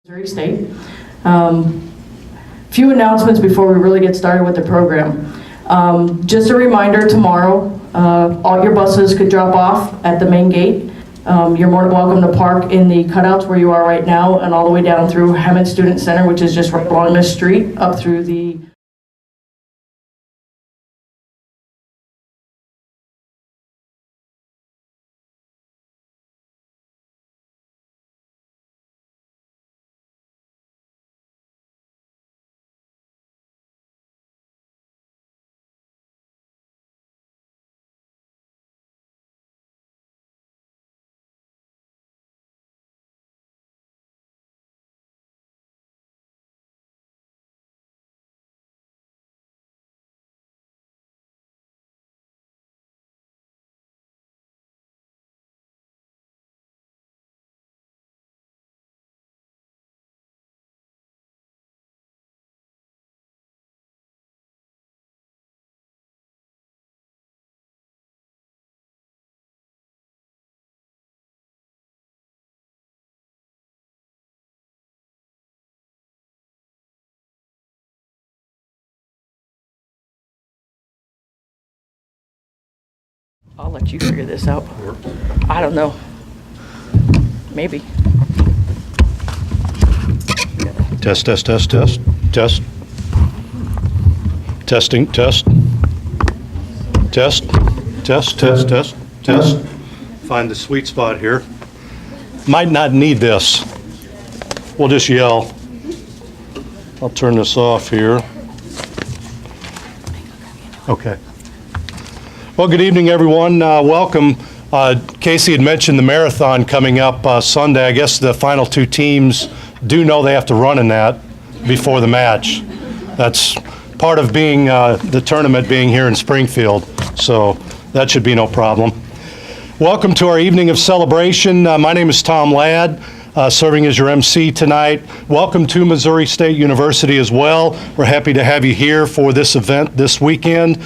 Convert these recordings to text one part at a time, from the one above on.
Missouri State. Few announcements before we really get started with the program. Just a reminder, tomorrow, all your buses could drop off at the main gate. You're more than welcome to park in the cutouts where you are right now and all the way down through Hammond Student Center, which is just right along this street, up through the I'll let you figure this out. I don't know. Maybe. Test. Testing, test. Test. Find the sweet spot here. Might not need this. We'll just yell. I'll turn this off here. Okay. Well, good evening, everyone. Welcome. Casey had mentioned the marathon coming up Sunday. I guess the final two teams do know they have to run in that before the match. That's part of being the tournament being here in Springfield, so that should be no problem. Welcome to our evening of celebration. My name is Tom Ladd, serving as your MC tonight. Welcome to Missouri State University as well. We're happy to have you here for this event this weekend.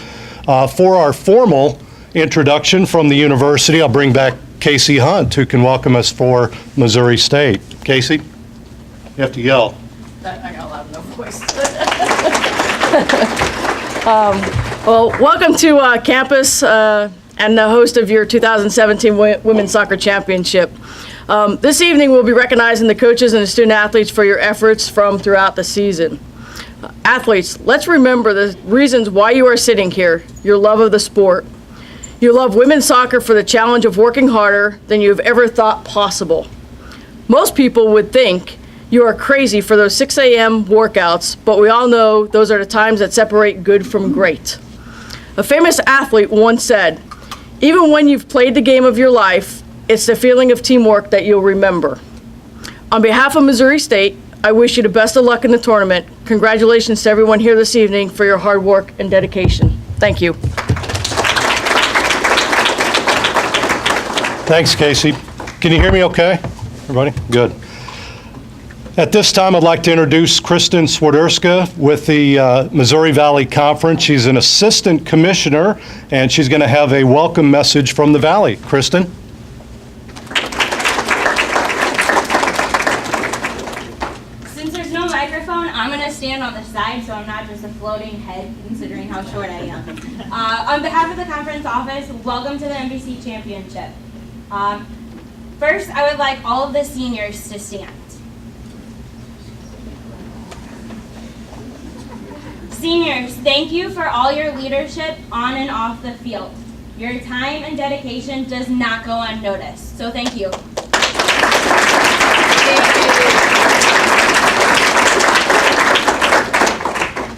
For our formal introduction from the university, I'll bring back Casey Hunt, who can welcome us for Missouri State. Casey, you have to yell. I got loud enough voice. Well, welcome to campus and the host of your 2017 Women's Soccer Championship. This evening, we'll be recognizing the coaches and the student athletes for your efforts from throughout the season. Athletes, let's remember the reasons why you are sitting here, your love of the sport. You love women's soccer for the challenge of working harder than you have ever thought possible. Most people would think you are crazy for those 6 a.m. workouts, but we all know those are the times that separate good from great. A famous athlete once said, "Even when you've played the game of your life, it's the feeling of teamwork that you'll remember." On behalf of Missouri State, I wish you the best of luck in the tournament. Congratulations to everyone here this evening for your hard work and dedication. Thank you. Thanks, Casey. Can you hear me okay? Everybody? Good. At this time, I'd like to introduce Kristin Sward with the Missouri Valley Conference. She's an assistant commissioner, and she's going to have a welcome message from the Valley. Kristin? I'm going to stand on the side so I'm not just a floating head, considering how short I am. On behalf of the conference office, welcome to the MVC Championship. First, I would like all of the seniors to stand. Seniors, thank you for all your leadership on and off the field. Your time and dedication does not go unnoticed, so thank you.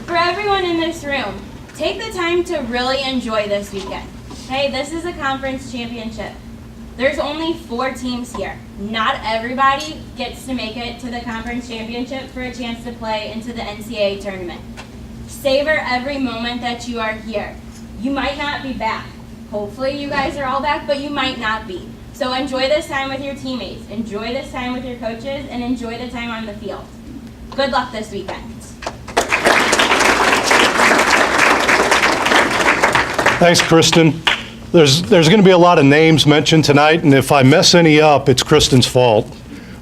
For everyone in this room, take the time to really enjoy this weekend. Okay, this is a conference championship. There's only 4 teams here. Not everybody gets to make it to the conference championship for a chance to play into the NCAA tournament. Savor every moment that you are here. You might not be back. Hopefully you guys are all back, but you might not be. So enjoy this time with your teammates, enjoy this time with your coaches, and enjoy the time on the field. Good luck this weekend. Thanks, Kristin. There's going to be a lot of names mentioned tonight, and if I mess any up, it's Kristin's fault.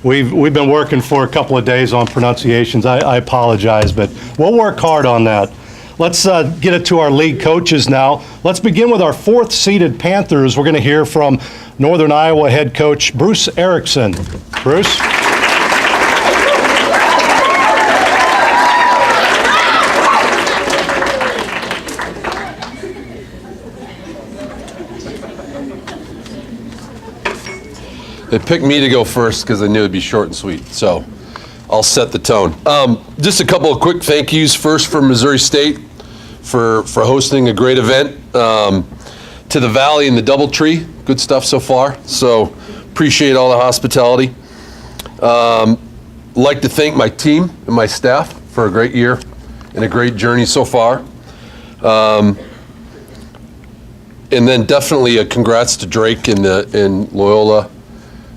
We've been working for a couple of days on pronunciations. I apologize, but we'll work hard on that. Let's get it to our league coaches now. Let's begin with our fourth-seeded Panthers. We're going to hear from Northern Iowa head coach Bruce Erickson. Bruce? They picked me to go first because they knew it'd be short and sweet, so I'll set the tone. Just a couple of quick thank yous. First for Missouri State for hosting a great event. To the Valley and the Doubletree, good stuff so far, so appreciate all the hospitality. Like to thank my team and my staff for a great year and a great journey so far. And then definitely a congrats to Drake and Loyola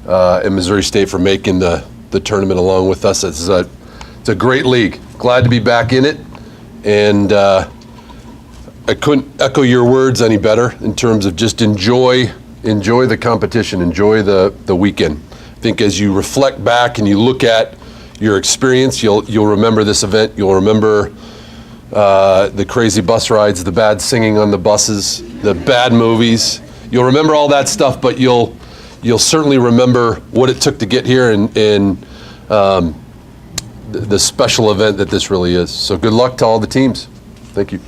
and Missouri State for making the tournament along with us. It's a great league. Glad to be back in it, and I couldn't echo your words any better in terms of just enjoy the competition, enjoy the weekend. I think as you reflect back and you look at your experience, you'll remember this event. You'll remember the crazy bus rides, the bad singing on the buses, the bad movies. You'll remember all that stuff, but you'll certainly remember what it took to get here and the special event that this really is. So good luck to all the teams. Thank you.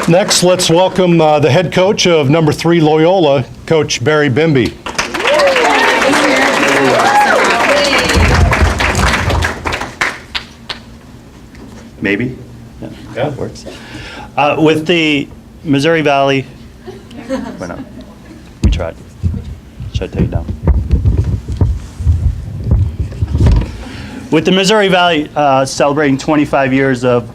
Next, let's welcome the head coach of number 3 Loyola, Coach Barry Bimby. Maybe? Yeah, it works. With the Missouri Valley, why not? We tried. Should I take it down? With the Missouri Valley celebrating 25 years of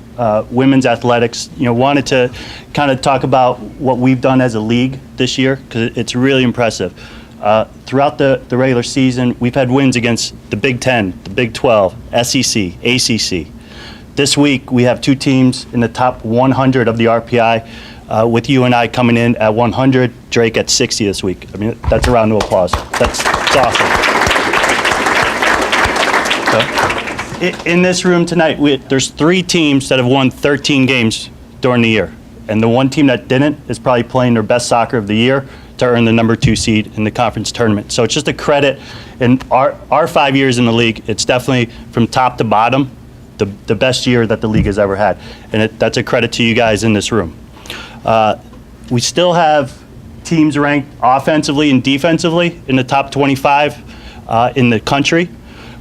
women's athletics, wanted to kind of talk about what we've done as a league this year, because it's really impressive. Throughout the regular season, we've had wins against the Big Ten, the Big 12, SEC, ACC. This week, we have 2 teams in the top 100 of the RPI, with you and I coming in at 100, Drake at 60 this week. I mean, that's a round of applause. That's awesome. So, in this room tonight, there's 3 teams that have won 13 games during the year. And the one team that didn't is probably playing their best soccer of the year to earn the number 2 seed in the conference tournament. So it's just a credit. In our 5 years in the league, it's definitely from top to bottom, the best year that the league has ever had. And that's a credit to you guys in this room. We still have teams ranked offensively and defensively in the top 25 in the country.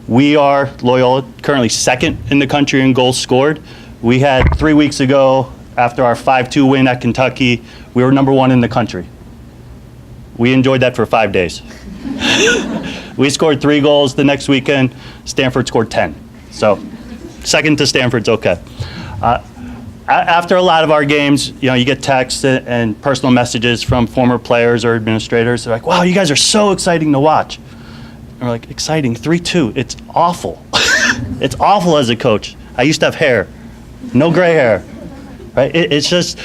We are, Loyola, currently 2nd in the country in goals scored. We had 3 weeks ago, after our 5-2 win at Kentucky, we were number 1 in the country. We enjoyed that for 5 days. We scored 3 goals the next weekend. Stanford scored 10. So 2nd to Stanford's okay. After a lot of our games, you get texts and personal messages from former players or administrators. They're like, wow, you guys are so exciting to watch. And we're like, exciting, 3-2, it's awful. It's awful as a coach. I used to have hair, no gray hair. Right? It's just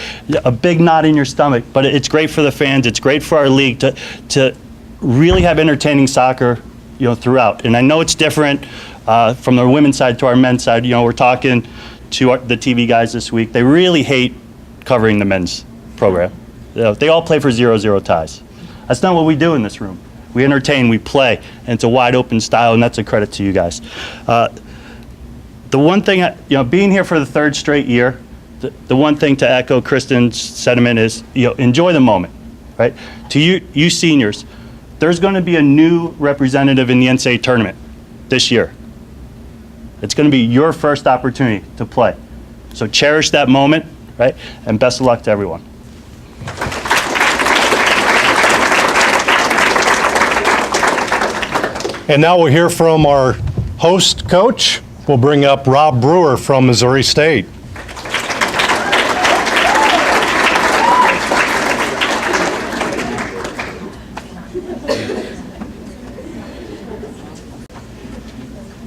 a big knot in your stomach, but it's great for the fans. It's great for our league to really have entertaining soccer, throughout. And I know it's different from the women's side to our men's side. We're talking to the TV guys this week. They really hate covering the men's program. They all play for 0-0 ties. That's not what we do in this room. We entertain, we play, and it's a wide open style, and that's a credit to you guys. The one thing, being here for the 3rd straight year, the one thing to echo Kristin's sentiment is, enjoy the moment, right? To you seniors, there's going to be a new representative in the NCAA tournament this year. It's going to be your first opportunity to play. So cherish that moment, right? And best of luck to everyone. And now we'll hear from our host coach. We'll bring up Rob Brewer from Missouri State.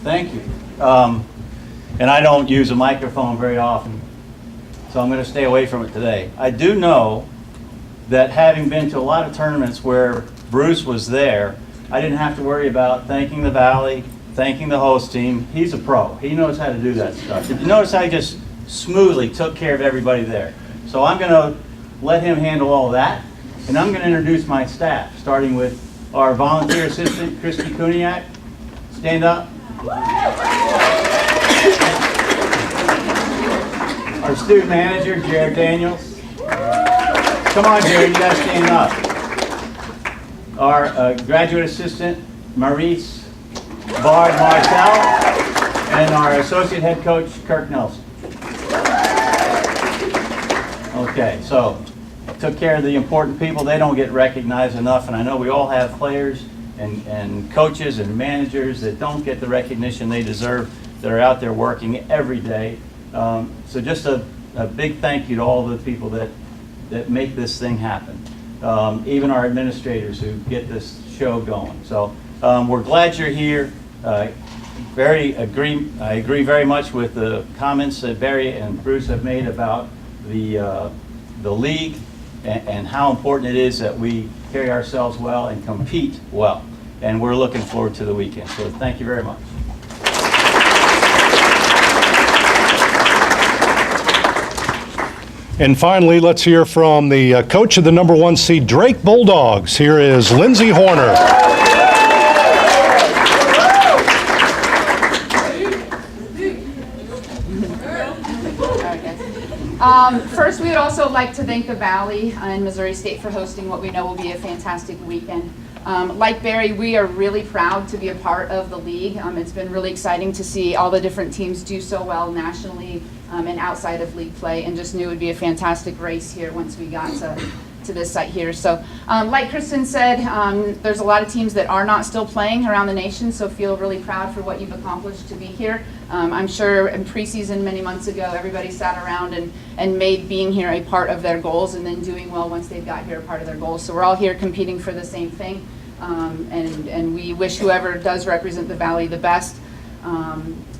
Thank you. And I don't use a microphone very often, so I'm going to stay away from it today. I do know that having been to a lot of tournaments where Bruce was there, I didn't have to worry about thanking the Valley, thanking the host team. He's a pro. He knows how to do that stuff. Did you notice how he just smoothly took care of everybody there? So I'm going to let him handle all that, and I'm going to introduce my staff, starting with our volunteer assistant, Kristin Kuniak. Stand up. Our student manager, Jared Daniels. Come on, Jared, you gotta stand up. Our graduate assistant, Maurice Bard Martel, and our associate head coach, Kirk Nelson. Okay, so took care of the important people. They don't get recognized enough, and I know we all have players and coaches and managers that don't get the recognition they deserve, that are out there working every day. So just a big thank you to all the people that make this thing happen. Even our administrators who get this show going. So we're glad you're here. I agree very much with the comments that Barry and Bruce have made about the league and how important it is that we carry ourselves well and compete well. And we're looking forward to the weekend. So thank you very much. And finally, let's hear from the coach of the number 1 seed Drake Bulldogs. Here is Lindsay Horner. First, we would also like to thank the Valley and Missouri State for hosting what we know will be a fantastic weekend. Like Barry, we are really proud to be a part of the league. It's been really exciting to see all the different teams do so well nationally and outside of league play, and just knew it would be a fantastic race here once we got to this site here. So like Kristin said, there's a lot of teams that are not still playing around the nation, so feel really proud for what you've accomplished to be here. I'm sure in preseason many months ago, everybody sat around and made being here a part of their goals, and then doing well once they got here a part of their goals. So we're all here competing for the same thing, and we wish whoever does represent the Valley the best.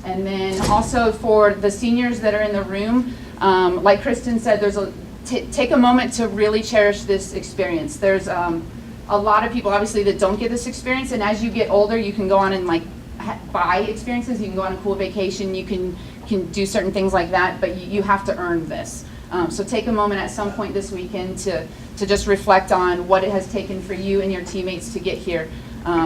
And then also for the seniors that are in the room, like Kristin said, take a moment to really cherish this experience. There's a lot of people obviously that don't get this experience, and as you get older, you can go on and buy experiences. You can go on a cool vacation. You can do certain things like that, but you have to earn this. So take a moment at some point this weekend to just reflect on what it has taken for you and your teammates to get here.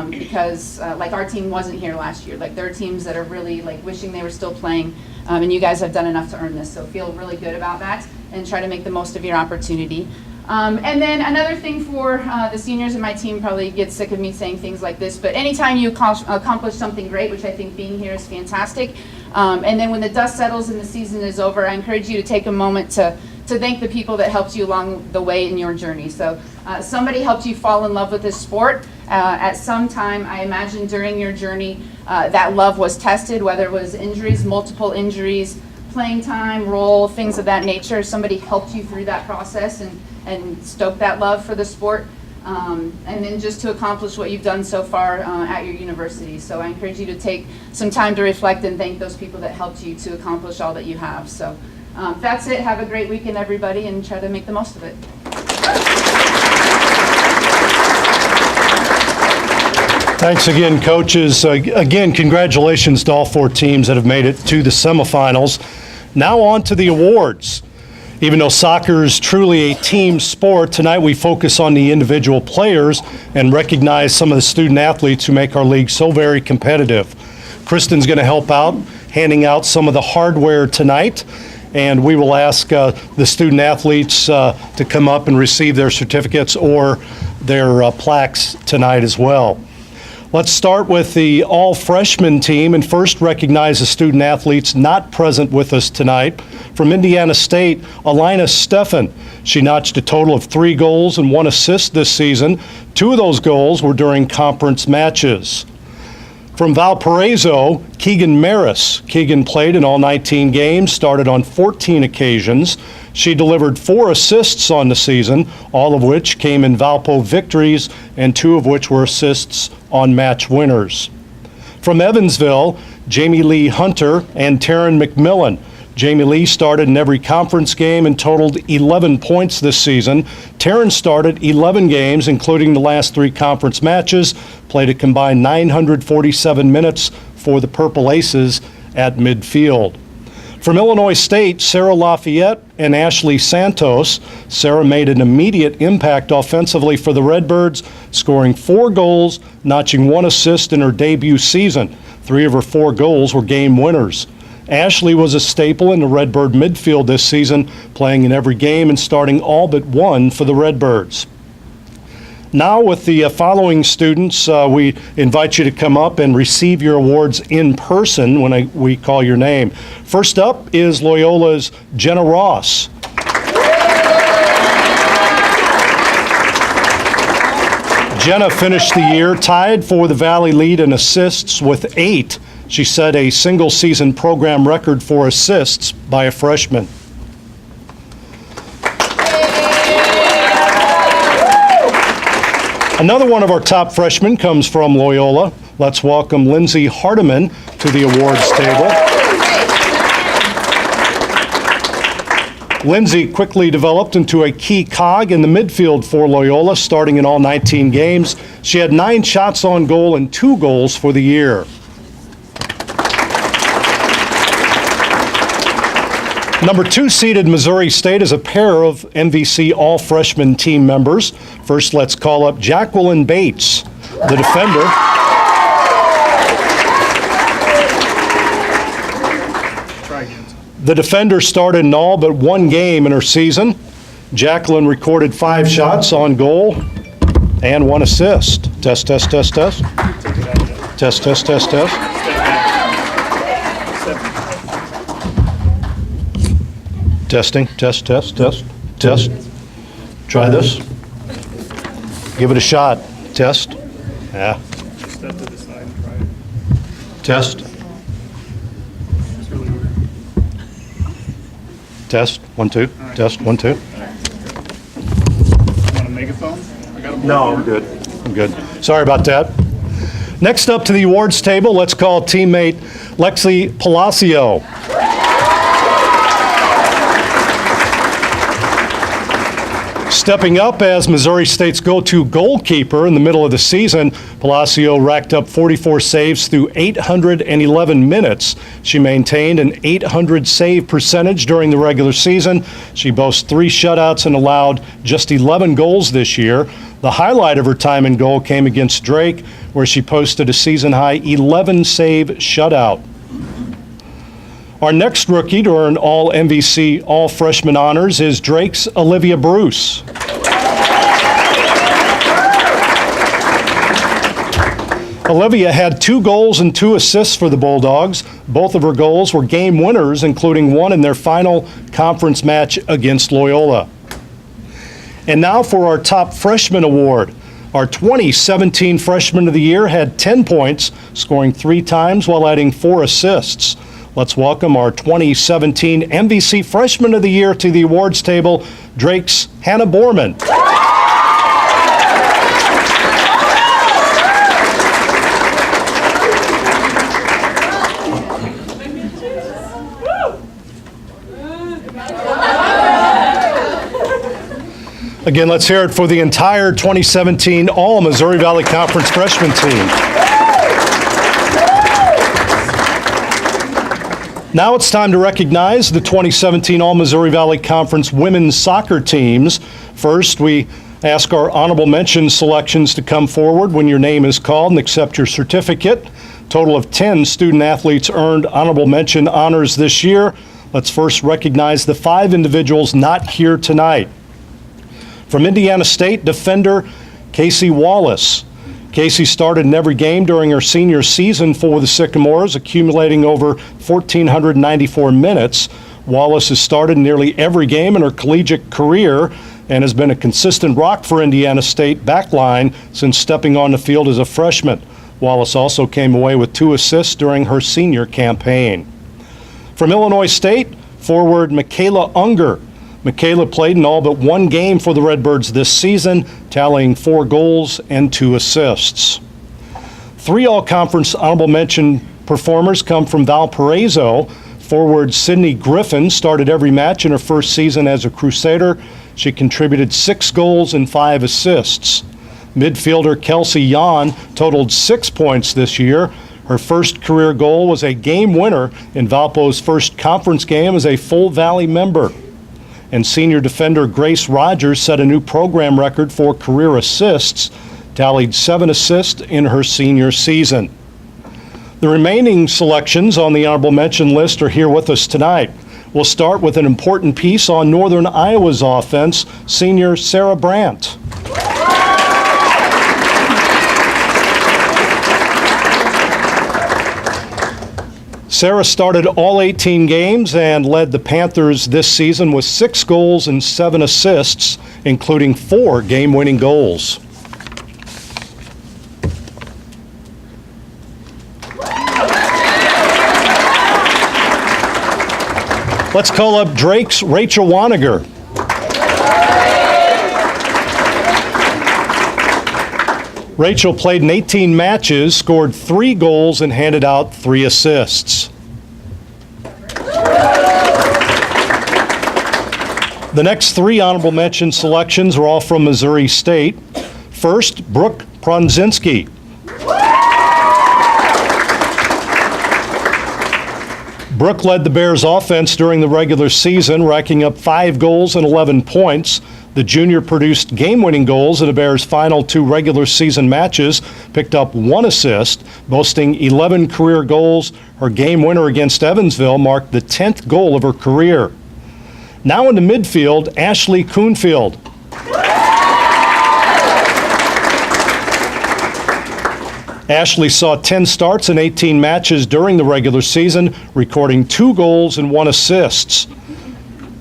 Because like our team wasn't here last year. Like there are teams that are really wishing they were still playing, and you guys have done enough to earn this. So feel really good about that and try to make the most of your opportunity. And then another thing for the seniors and my team probably get sick of me saying things like this, but anytime you accomplish something great, which I think being here is fantastic, and then when the dust settles and the season is over, I encourage you to take a moment to thank the people that helped you along the way in your journey. So somebody helped you fall in love with this sport. At some time, I imagine during your journey, that love was tested, whether it was injuries, multiple injuries, playing time, role, things of that nature. Somebody helped you through that process and stoke that love for the sport. And then just to accomplish what you've done so far at your university. So I encourage you to take some time to reflect and thank those people that helped you to accomplish all that you have. So that's it. Have a great weekend, everybody, and try to make the most of it. Thanks again, coaches. Again, congratulations to all 4 teams that have made it to the semifinals. Now on to the awards. Even though soccer is truly a team sport, tonight we focus on the individual players and recognize some of the student athletes who make our league so very competitive. Kristin's going to help out, handing out some of the hardware tonight, and we will ask the student athletes to come up and receive their certificates or their plaques tonight as well. Let's start with the all-freshman team and first recognize the student athletes not present with us tonight. From Indiana State, Alina Steffen. She notched a total of 3 goals and 1 assist this season. 2 of those goals were during conference matches. From Valparaiso, Keegan Maris. Keegan played in all 19 games, started on 14 occasions. She delivered 4 assists on the season, all of which came in Valpo victories and 2 of which were assists on match winners. From Evansville, Jamie Lee Hunter and Taryn McMillan. Jamie Lee started in every conference game and totaled 11 points this season. Taryn started 11 games, including the last 3 conference matches, played a combined 947 minutes for the Purple Aces at midfield. From Illinois State, Sara Lafayette and Ashlee Santos. Sara made an immediate impact offensively for the Redbirds, scoring 4 goals, notching 1 assist in her debut season. 3 of her 4 goals were game winners. Ashlee was a staple in the Redbird midfield this season, playing in every game and starting all but 1 for the Redbirds. Now with the following students, we invite you to come up and receive your awards in person when we call your name. First up is Loyola's Jenna Ross. Jenna finished the year tied for the Valley lead in assists with 8. She set a single-season program record for assists by a freshman. Another one of our top freshmen comes from Loyola. Let's welcome Lindsay Hardiman to the awards table. Lindsay quickly developed into a key cog in the midfield for Loyola, starting in all 19 games. She had 9 shots on goal and 2 goals for the year. Number 2 seeded Missouri State is a pair of MVC all-freshman team members. First, let's call up Jacqueline Bates, the defender. The defender started in all but 1 game in her season. Jacqueline recorded 5 shots on goal and 1 assist. Test, test, test, test. Test, test, test, test. Testing, test, test, test, test. Try this. Give it a shot. Test. Yeah. Step to the side and try it. Test. It's really weird. Test. 1, 2. Test. 1, 2. Want a megaphone? I got a No, I'm good. I'm good. Sorry about that. Next up to the awards table, let's call teammate Lexi Palacio. Stepping up as Missouri State's go-to goalkeeper in the middle of the season, Palacio racked up 44 saves through 811 minutes. She maintained an 800 save percentage during the regular season. She boasts 3 shutouts and allowed just 11 goals this year. The highlight of her time in goal came against Drake, where she posted a season-high 11-save shutout. Our next rookie to earn all MVC all-freshman honors is Drake's Olivia Bruce. Olivia had 2 goals and 2 assists for the Bulldogs. Both of her goals were game winners, including one in their final conference match against Loyola. And now for our top freshman award. Our 2017 Freshman of the Year had 10 points, scoring 3 times while adding 4 assists. Let's welcome our 2017 MVC Freshman of the Year to the awards table, Drake's Hannah Borman. Again, let's hear it for the entire 2017 All-Missouri Valley Conference freshman team. Now it's time to recognize the 2017 All-Missouri Valley Conference women's soccer teams. First, we ask our honorable mention selections to come forward when your name is called and accept your certificate. Total of 10 student athletes earned honorable mention honors this year. Let's first recognize the 5 individuals not here tonight. From Indiana State, defender Casey Wallace. Casey started in every game during her senior season for the Sycamores, accumulating over 1,494 minutes. Wallace has started in nearly every game in her collegiate career and has been a consistent rock for Indiana State backline since stepping on the field as a freshman. Wallace also came away with 2 assists during her senior campaign. From Illinois State, forward Michaela Unger. Michaela played in all but 1 game for the Redbirds this season, tallying 4 goals and 2 assists. 3 all-conference honorable mention performers come from Valparaiso. Forward Sidney Griffin started every match in her first season as a Crusader. She contributed 6 goals and 5 assists. Midfielder Kelsey Yan totaled 6 points this year. Her first career goal was a game winner in Valpo's first conference game as a full Valley member. And senior defender Grace Rogers set a new program record for career assists, tallied 7 assists in her senior season. The remaining selections on the honorable mention list are here with us tonight. We'll start with an important piece on Northern Iowa's offense, senior Sara Brandt. Sara started all 18 games and led the Panthers this season with 6 goals and 7 assists, including 4 game-winning goals. Let's call up Drake's Rachel Waniger. Rachel played in 18 matches, scored 3 goals, and handed out 3 assists. The next 3 honorable mention selections are all from Missouri State. First, Brooke Pronzinski. Brooke led the Bears' offense during the regular season, racking up 5 goals and 11 points. The junior produced game-winning goals in the Bears' final 2 regular season matches, picked up 1 assist, boasting 11 career goals. Her game winner against Evansville marked the 10th goal of her career. Now in the midfield, Ashlee Kuhn. Ashlee saw 10 starts in 18 matches during the regular season, recording 2 goals and 1 assist.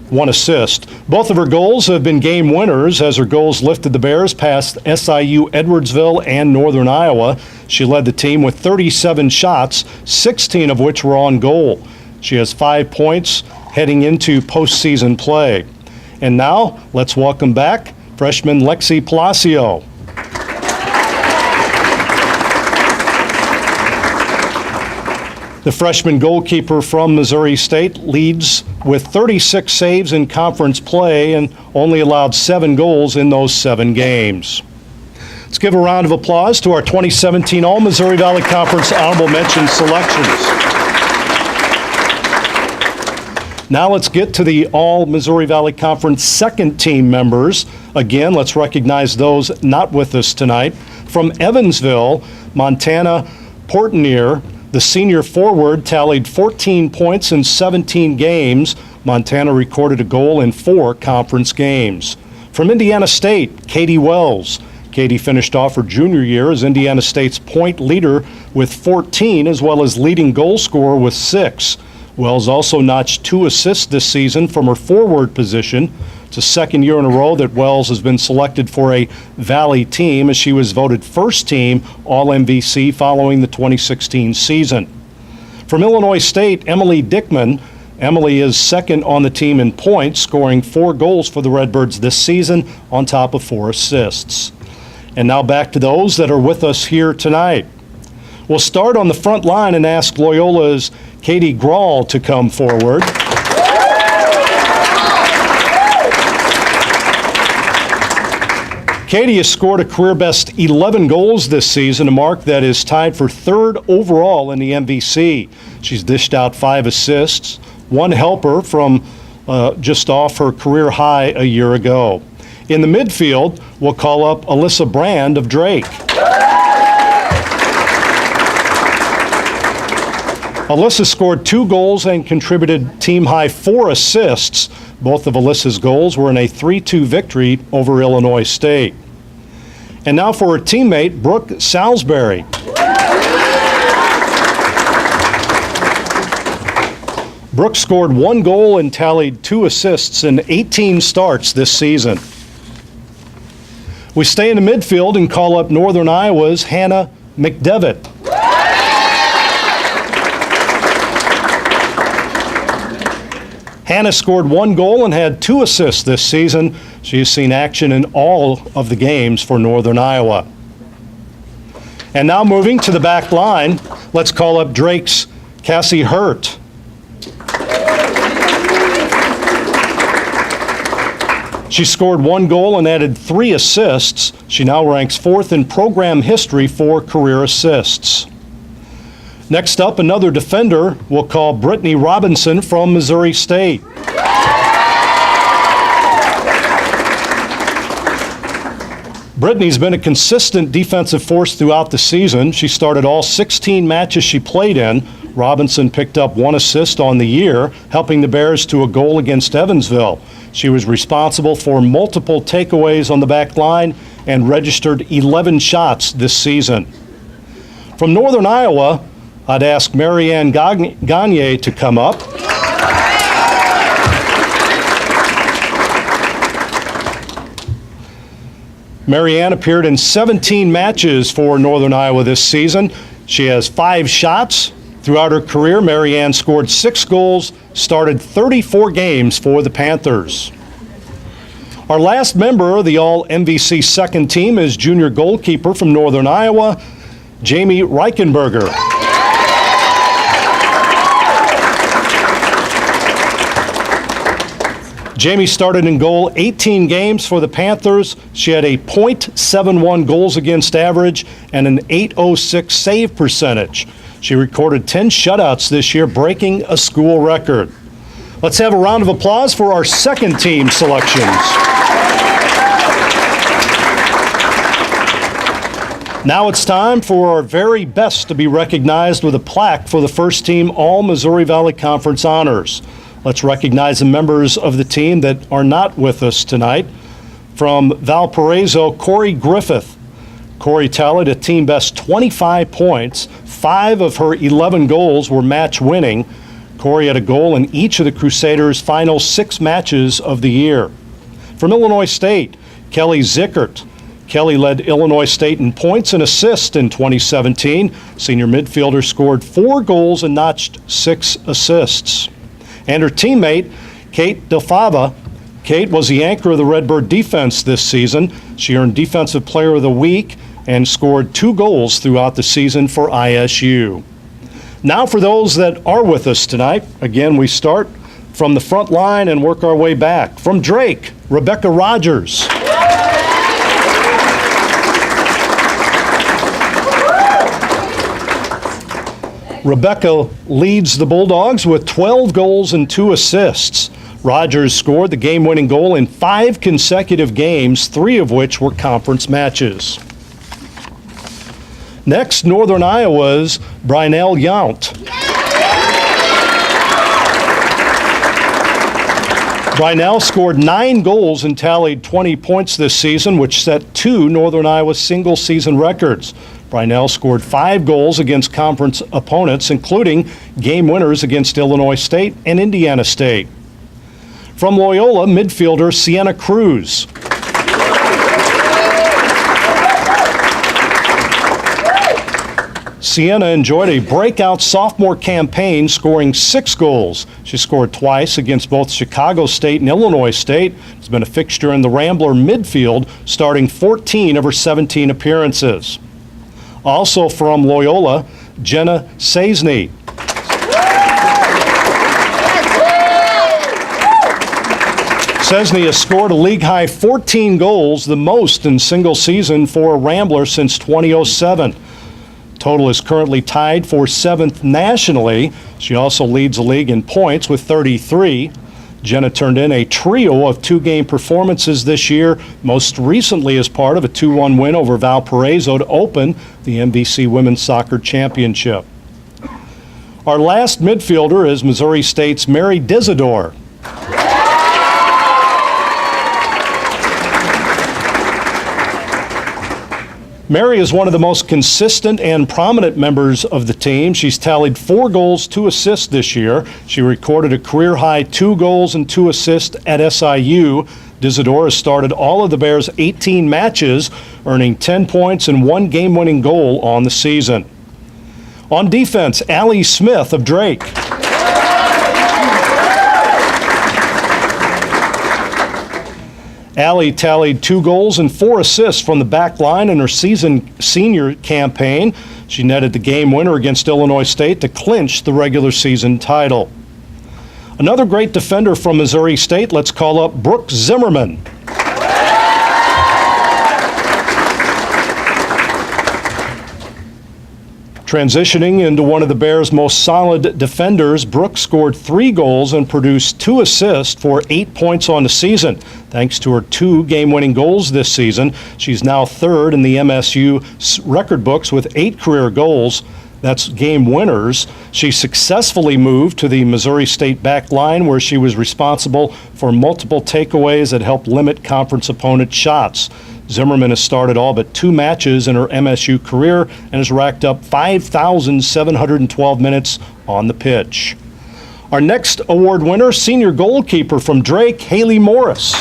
Both of her goals have been game winners as her goals lifted the Bears past SIU Edwardsville and Northern Iowa. She led the team with 37 shots, 16 of which were on goal. She has 5 points heading into postseason play. And now, let's welcome back freshman Lexi Palacio. The freshman goalkeeper from Missouri State leads with 36 saves in conference play and only allowed 7 goals in those 7 games. Let's give a round of applause to our 2017 All-Missouri Valley Conference honorable mention selections. Now let's get to the All-Missouri Valley Conference second team members. Again, let's recognize those not with us tonight. From Evansville, Montana Portenier, the senior forward tallied 14 points in 17 games. Montana recorded a goal in 4 conference games. From Indiana State, Katie Wells. Katie finished off her junior year as Indiana State's point leader with 14, as well as leading goal scorer with 6. Wells also notched 2 assists this season from her forward position. It's the second year in a row that Wells has been selected for a Valley team, as she was voted first team All-MVC following the 2016 season. From Illinois State, Emily Dickman. Emily is second on the team in points, scoring 4 goals for the Redbirds this season on top of 4 assists. And now back to those that are with us here tonight. We'll start on the front line and ask Loyola's Katie Grawl to come forward. Katie has scored a career-best 11 goals this season, a mark that is tied for 3rd overall in the MVC. She's dished out 5 assists, 1 helper from just off her career high a year ago. In the midfield, we'll call up Alyssa Brand of Drake. Alyssa scored 2 goals and contributed team-high 4 assists. Both of Alyssa's goals were in a 3-2 victory over Illinois State. And now for her teammate, Brooke Salisbury. Brooke scored 1 goal and tallied 2 assists in 18 starts this season. We stay in the midfield and call up Northern Iowa's Hannah Mcdevitt. Hannah scored 1 goal and had 2 assists this season. She has seen action in all of the games for Northern Iowa. And now moving to the back line, let's call up Drake's Cassie Hurt. She scored 1 goal and added 3 assists. She now ranks 4th in program history for career assists. Next up, another defender. We'll call Brittany Robinson from Missouri State. Brittany's been a consistent defensive force throughout the season. She started all 16 matches she played in. Robinson picked up 1 assist on the year, helping the Bears to a goal against Evansville. She was responsible for multiple takeaways on the back line and registered 11 shots this season. From Northern Iowa, I'd ask Ann Gagne to come up. Ann appeared in 17 matches for Northern Iowa this season. She has 5 shots. Throughout her career, Ann scored 6 goals, started 34 games for the Panthers. Our last member of the All-MVC second team is junior goalkeeper from Northern Iowa, Jamie Reichenberger. Jamie started in goal 18 games for the Panthers. She had a .71 goals against average and an .806 save percentage. She recorded 10 shutouts this year, breaking a school record. Let's have a round of applause for our second team selections. Now it's time for our very best to be recognized with a plaque for the first team All-Missouri Valley Conference honors. Let's recognize the members of the team that are not with us tonight. From Valparaiso, Corey Griffith. Corey tallied a team best 25 points. 5 of her 11 goals were match winning. Corey had a goal in each of the Crusaders' final 6 matches of the year. From Illinois State, Kelly Zickert. Kelly led Illinois State in points and assists in 2017. Senior midfielder scored 4 goals and notched 6 assists. And her teammate, Kate Delfava. Kate was the anchor of the Redbird defense this season. She earned Defensive Player of the Week and scored 2 goals throughout the season for ISU. Now for those that are with us tonight, again, we start from the front line and work our way back. From Drake, Rebecca Rogers. Rebecca leads the Bulldogs with 12 goals and 2 assists. Rogers scored the game-winning goal in 5 consecutive games, 3 of which were conference matches. Next, Northern Iowa's Brynell Yount. Brynell scored 9 goals and tallied 20 points this season, which set 2 Northern Iowa single-season records. Brynell scored 5 goals against conference opponents, including game winners against Illinois State and Indiana State. From Loyola, midfielder Sienna Cruz. Sienna enjoyed a breakout sophomore campaign, scoring 6 goals. She scored twice against both Chicago State and Illinois State. Has been a fixture in the Rambler midfield, starting 14 of her 17 appearances. Also from Loyola, Jenna Saisney. Saisney has scored a league-high 14 goals, the most in single season for a Rambler since 2007. Total is currently tied for 7th nationally. She also leads the league in points with 33. Jenna turned in a trio of 2-game performances this year, most recently as part of a 2-1 win over Valparaiso to open the MVC Women's Soccer Championship. Our last midfielder is Missouri State's Mary Isadora. Mary is one of the most consistent and prominent members of the team. She's tallied 4 goals, 2 assists this year. She recorded a career-high 2 goals and 2 assists at SIU. Isadora started all of the Bears' 18 matches, earning 10 points and 1 game-winning goal on the season. On defense, Allie Smith of Drake. Allie tallied 2 goals and 4 assists from the back line in her senior campaign. She netted the game winner against Illinois State to clinch the regular season title. Another great defender from Missouri State. Let's call up Brooke Zimmerman. Transitioning into one of the Bears' most solid defenders, Brooke scored 3 goals and produced 2 assists for 8 points on the season. Thanks to her 2 game-winning goals this season, she's now 3rd in the MSU record books with 8 career goals. That's game winners. She successfully moved to the Missouri State back line, where she was responsible for multiple takeaways that helped limit conference opponent shots. Zimmerman has started all but 2 matches in her MSU career and has racked up 5,712 minutes on the pitch. Our next award winner, senior goalkeeper from Drake, Haley Morris.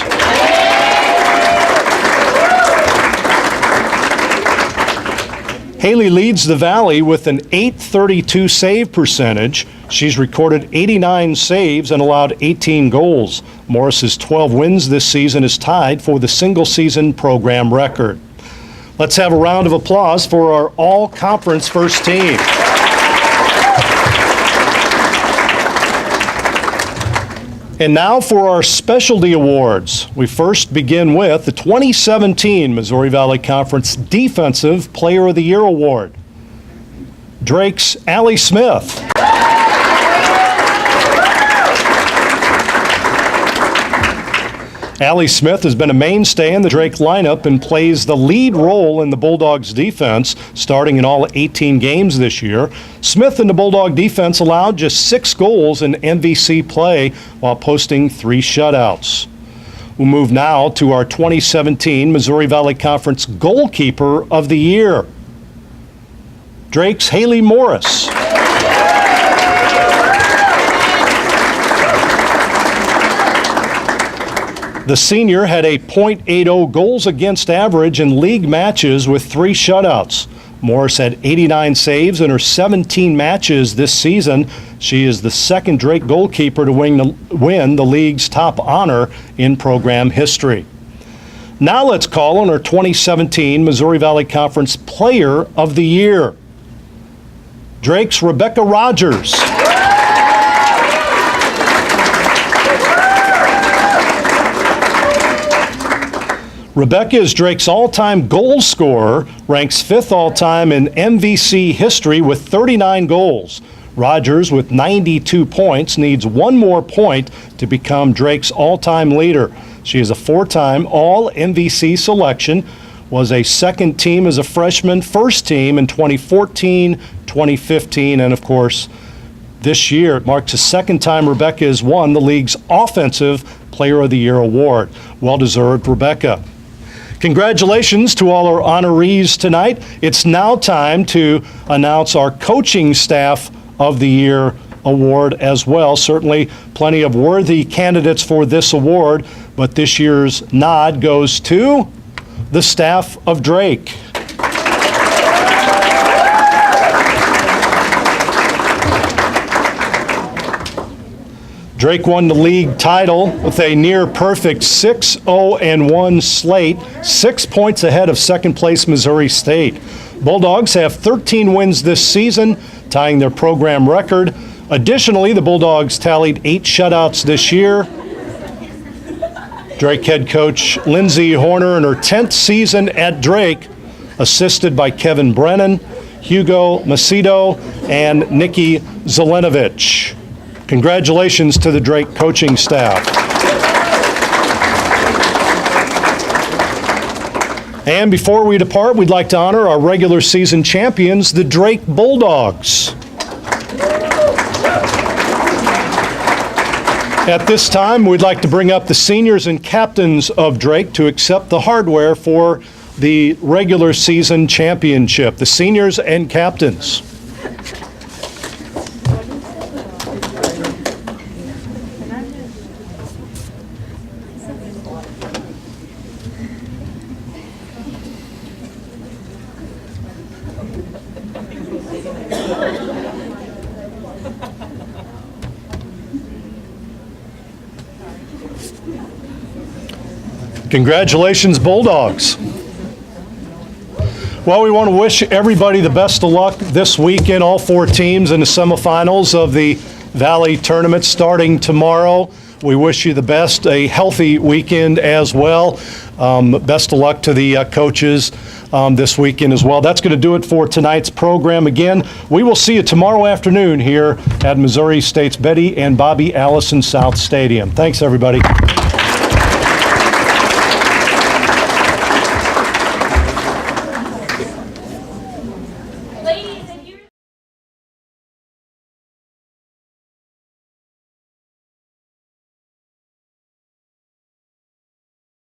Haley leads the Valley with an .832 save percentage. She's recorded 89 saves and allowed 18 goals. Morris's 12 wins this season is tied for the single-season program record. Let's have a round of applause for our all-conference first team. And now for our specialty awards. We first begin with the 2017 Missouri Valley Conference Defensive Player of the Year Award. Drake's Allie Smith. Allie Smith has been a mainstay in the Drake lineup and plays the lead role in the Bulldogs defense, starting in all 18 games this year. Smith and the Bulldog defense allowed just 6 goals in MVC play while posting 3 shutouts. We'll move now to our 2017 Missouri Valley Conference Goalkeeper of the Year. Drake's Haley Morris. The senior had a .80 goals against average in league matches with 3 shutouts. Morris had 89 saves in her 17 matches this season. She is the second Drake goalkeeper to win the league's top honor in program history. Now let's call on our 2017 Missouri Valley Conference Player of the Year. Drake's Rebecca Rogers. Rebecca is Drake's all-time goal scorer, ranks 5th all-time in MVC history with 39 goals. Rogers, with 92 points, needs 1 more point to become Drake's all-time leader. She is a 4-time All-MVC selection, was a second team as a freshman, first team in 2014, 2015, and of course, this year it marks the second time Rebecca has won the league's Offensive Player of the Year award. Well-deserved, Rebecca. Congratulations to all our honorees tonight. It's now time to announce our Coaching Staff of the Year award as well. Certainly plenty of worthy candidates for this award, but this year's nod goes to the staff of Drake. Drake won the league title with a near-perfect 6-0-1 slate, 6 points ahead of second-place Missouri State. Bulldogs have 13 wins this season, tying their program record. Additionally, the Bulldogs tallied 8 shutouts this year. Drake head coach Lindsay Horner in her 10th season at Drake, assisted by Kevin Brennan, Hugo Macedo, and Nikki Zelenovich. Congratulations to the Drake coaching staff. And before we depart, we'd like to honor our regular season champions, the Drake Bulldogs. At this time, we'd like to bring up the seniors and captains of Drake to accept the hardware for the regular season championship. The seniors and captains. Congratulations, Bulldogs. Well, we want to wish everybody the best of luck this weekend, all 4 teams in the semifinals of the Valley tournament starting tomorrow. We wish you the best, a healthy weekend as well. Best of luck to the coaches this weekend as well. That's going to do it for tonight's program. Again, we will see you tomorrow afternoon here at Missouri State's Betty and Bobby Allison South Stadium. Thanks, everybody.